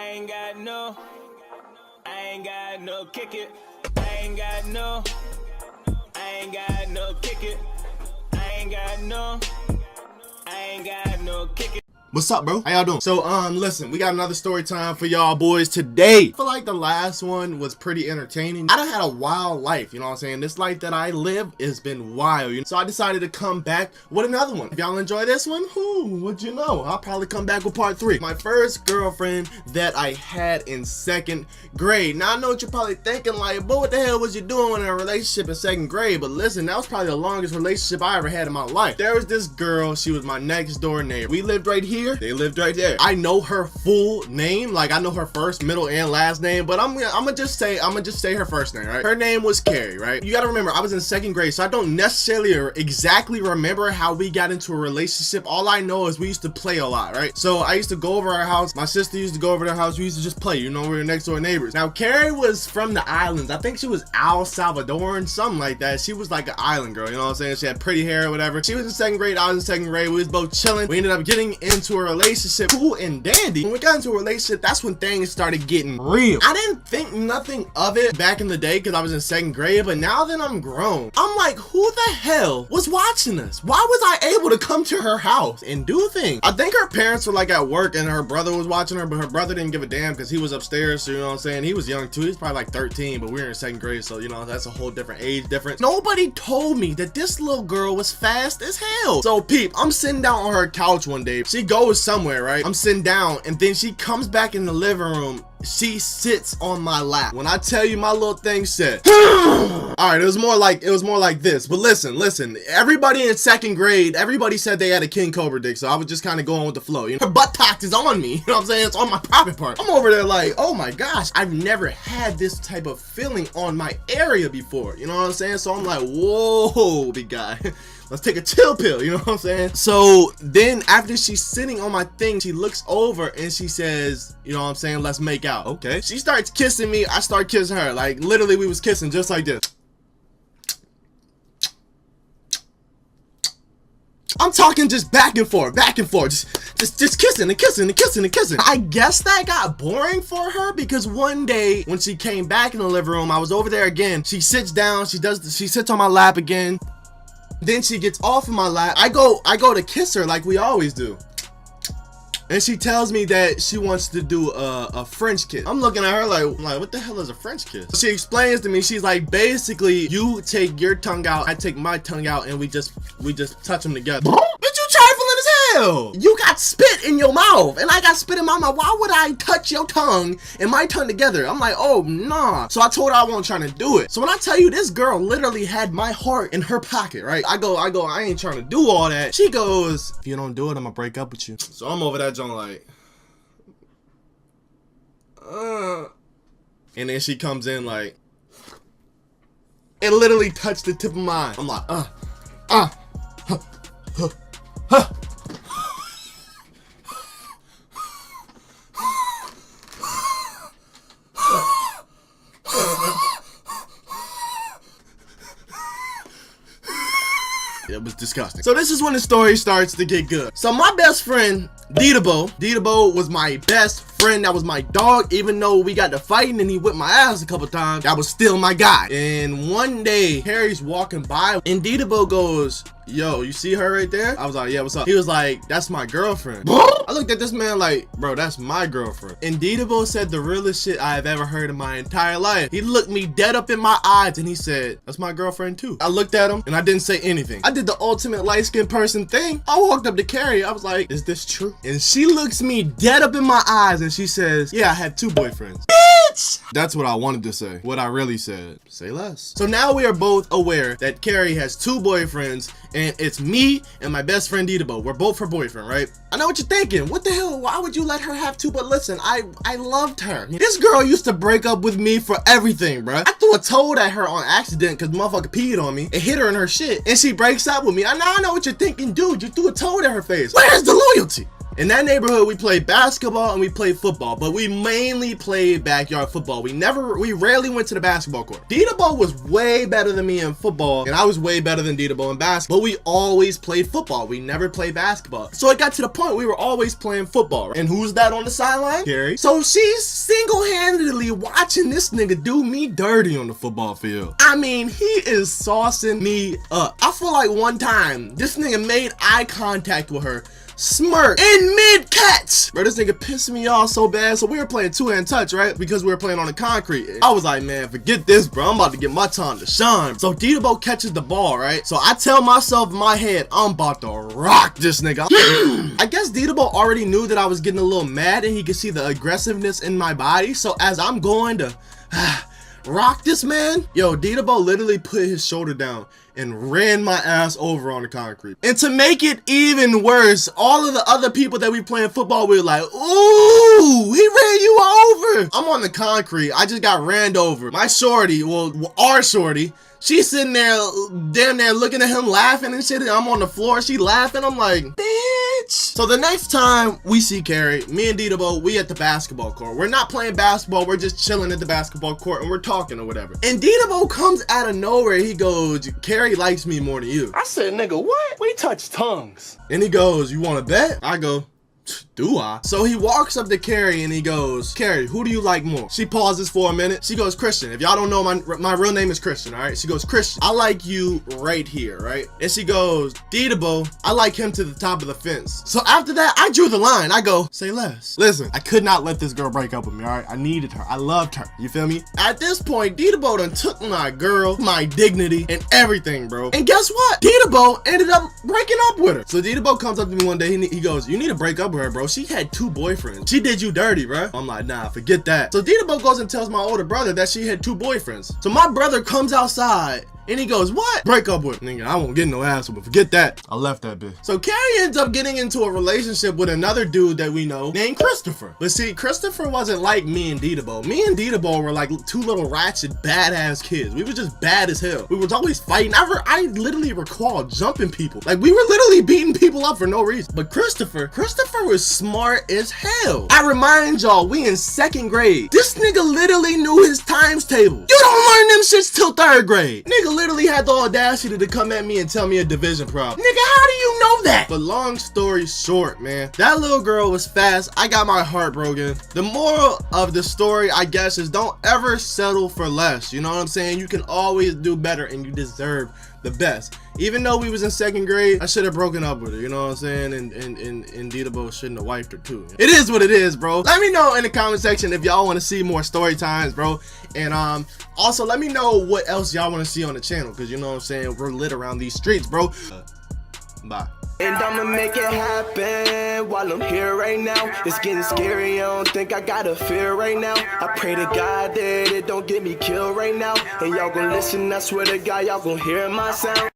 ain't got no kick it. I ain't got no kick it. I ain't got no kick it. What's up, bro? How y'all doing? So, listen, we got another story time for y'all boys today. I feel like the last one was pretty entertaining. I done had a wild life, you know what I'm saying? This life that I live has been wild, you know? So I decided to come back with another one. If y'all enjoy this one, what'd you know? I'll probably come back with part 3. My first girlfriend that I had in 2nd grade. Now, I know what you're probably thinking, like, but what the hell was you doing in a relationship in 2nd grade? But listen, that was probably the longest relationship I ever had in my life. There was this girl, she was my next door neighbor. We lived right here. They lived right there. I know her full name, like I know her first, middle, and last name, but I'm gonna just say her first name, right? Her name was Carrie, right? You gotta remember, I was in 2nd grade, so I don't necessarily exactly remember how we got into a relationship. All I know is we used to play a lot, right? So I used to go over our house. My sister used to go over their house. We used to just play, you know, we were next door neighbors. Now, Carrie was from the islands. I think she was El Salvadoran, something like that. She was like an island girl, you know what I'm saying? She had pretty hair or whatever. She was in 2nd grade, I was in 2nd grade. We was both chilling. We ended up getting into a relationship, cool and dandy. When we got into a relationship, that's when things started getting real. I didn't think nothing of it back in the day because I was in 2nd grade, but now that I'm grown, I'm like, who the hell was watching us? Why was I able to come to her house and do things? I think her parents were like at work and her brother was watching her, but her brother didn't give a damn because he was upstairs, so you know what I'm saying? He was young too. He's probably like 13, but we were in 2nd grade, so you know, that's a whole different age difference. Nobody told me that this little girl was fast as hell. So peep, I'm sitting down on her couch one day. She goes somewhere, right? I'm sitting down and then she comes back in the living room. She sits on my lap. When I tell you my little thing said, all right, it was more like this. But listen, everybody in 2nd grade, everybody said they had a king cobra dick, so I was just kind of going with the flow. You know, her buttocks is on me. You know what I'm saying? It's on my private part. I'm over there like, oh my gosh, I've never had this type of feeling on my area before. You know what I'm saying? So I'm like, whoa, big guy. Let's take a chill pill, you know what I'm saying? So then after she's sitting on my thing, she looks over and she says, you know what I'm saying, let's make out. Okay. She starts kissing me. I start kissing her. Like literally we was kissing just like this. I'm talking just back and forth, just kissing and kissing and kissing and kissing. I guess that got boring for her because one day when she came back in the living room, I was over there again. She sits down, she sits on my lap again. Then she gets off of my lap. I go to kiss her like we always do. And she tells me that she wants to do a French kiss. I'm looking at her like, what the hell is a French kiss? She explains to me, she's like, basically, you take your tongue out, I take my tongue out, and we just touch them together. Bitch, you trifling as hell. You got spit in your mouth, and I got spit in my mouth. Why would I touch your tongue and my tongue together? I'm like, oh, nah. So I told her I wasn't trying to do it. So when I tell you, this girl literally had my heart in her pocket, right? I go, I ain't trying to do all that. She goes, if you don't do it, I'm gonna break up with you. So I'm over that joint like, and then she comes in like, it literally touched the tip of my eye. I'm like, It was disgusting. So this is when the story starts to get good. So my best friend, Didabo was my best friend. That was my dog. Even though we got to fighting and he whipped my ass a couple times, that was still my guy. And one day, Harry's walking by and Didabo goes, yo, you see her right there? I was like, yeah, what's up? He was like, that's my girlfriend. I looked at this man like, bro, that's my girlfriend. And Didabo said the realest shit I have ever heard in my entire life. He looked me dead up in my eyes and he said, that's my girlfriend too. I looked at him and I didn't say anything. I did the ultimate light-skinned person thing. I walked up to Carrie. I was like, is this true? And she looks me dead up in my eyes and she says, yeah, I have 2 boyfriends. Bitch! That's what I wanted to say. What I really said, say less. So now we are both aware that Carrie has 2 boyfriends and it's me and my best friend Didabo. We're both her boyfriend, right? I know what you're thinking. What the hell? Why would you let her have 2? But listen, I loved her. This girl used to break up with me for everything, bruh. I threw a toad at her on accident because motherfucker peed on me. It hit her in her shit. And she breaks up with me. I know what you're thinking, dude. You threw a toad at her face. Where's the loyalty? In that neighborhood, we played basketball and we played football, but we mainly played backyard football. We rarely went to the basketball court. Didabo was way better than me in football, and I was way better than Didabo in basketball, but we always played football. We never played basketball. So it got to the point we were always playing football. Right? And who's that on the sideline? Carrie. So she's single-handedly watching this nigga do me dirty on the football field. I mean, he is saucing me up. I feel like one time, this nigga made eye contact with her, smirk in mid-catch. Bro, this nigga pissed me off so bad. So we were playing two-hand touch, right? Because we were playing on the concrete. I was like, man, forget this, bro. I'm about to get my time to shine. So Didabo catches the ball, right? So I tell myself in my head, I'm about to rock this nigga. I guess Didabo already knew that I was getting a little mad and he could see the aggressiveness in my body. So as I'm going to rock this man, yo, Didabo literally put his shoulder down and ran my ass over on the concrete. And to make it even worse, all of the other people that we playing football with, like, ooh, he ran you over. I'm on the concrete. I just got ran over. My shorty, well, our shorty, she's sitting there, damn there, looking at him laughing and shit. And I'm on the floor. She laughing. I'm like, bitch. So the next time we see Carrie, me and Didabo, we at the basketball court. We're not playing basketball. We're just chilling at the basketball court and we're talking or whatever. And Didabo comes out of nowhere. He goes, Carrie likes me more than you. I said, nigga, what? We touch tongues. And he goes, you want to bet? I go, do I? So he walks up to Carrie and he goes, Carrie, who do you like more? She pauses for a minute. She goes, Christian. If y'all don't know, my real name is Christian, all right? She goes, Christian, I like you right here, right? And she goes, Didabo, I like him to the top of the fence. So after that, I drew the line. I go, say less. Listen, I could not let this girl break up with me, all right? I needed her. I loved her. You feel me? At this point, Didabo done took my girl, my dignity, and everything, bro. And guess what? Didabo ended up breaking up with her. So Didabo comes up to me one day. He goes, you need to break up with her, bro. She had 2 boyfriends. She did you dirty, bro. I'm like, nah, forget that. So Didabo goes and tells my older brother that she had 2 boyfriends. So my brother comes outside and he goes, what? Break up with her. Nigga, I won't get no ass with her. Forget that. I left that bitch. So Carrie ends up getting into a relationship with another dude that we know named Christopher. But see, Christopher wasn't like me and Didabo. Me and Didabo were like 2 little ratchet, badass kids. We were just bad as hell. We was always fighting. I literally recall jumping people. Like, we were literally beating people up for no reason. But Christopher was smart as hell. I remind y'all, we in 2nd grade. This nigga literally knew his times table. You don't learn them shits till 3rd grade. Nigga literally had the audacity to come at me and tell me a division problem. Nigga, how do you know that? But long story short, man, that little girl was fast. I got my heart broken. The moral of the story, I guess, is don't ever settle for less. You know what I'm saying? You can always do better and you deserve the best. Even though we was in 2nd grade, I should have broken up with her, you know what I'm saying? And Didabo shouldn't have wiped her too. It is what it is, bro. Let me know in the comment section if y'all want to see more story times, bro. And also let me know what else y'all want to see on the channel, because you know what I'm saying, we're lit around these streets, bro. Bye. And I'ma make it happen while I'm here right now. It's getting scary, I don't think I got a fear right now. I pray to God that it don't get me killed right now. And y'all gon' listen, I swear to God, y'all gon' hear my sound.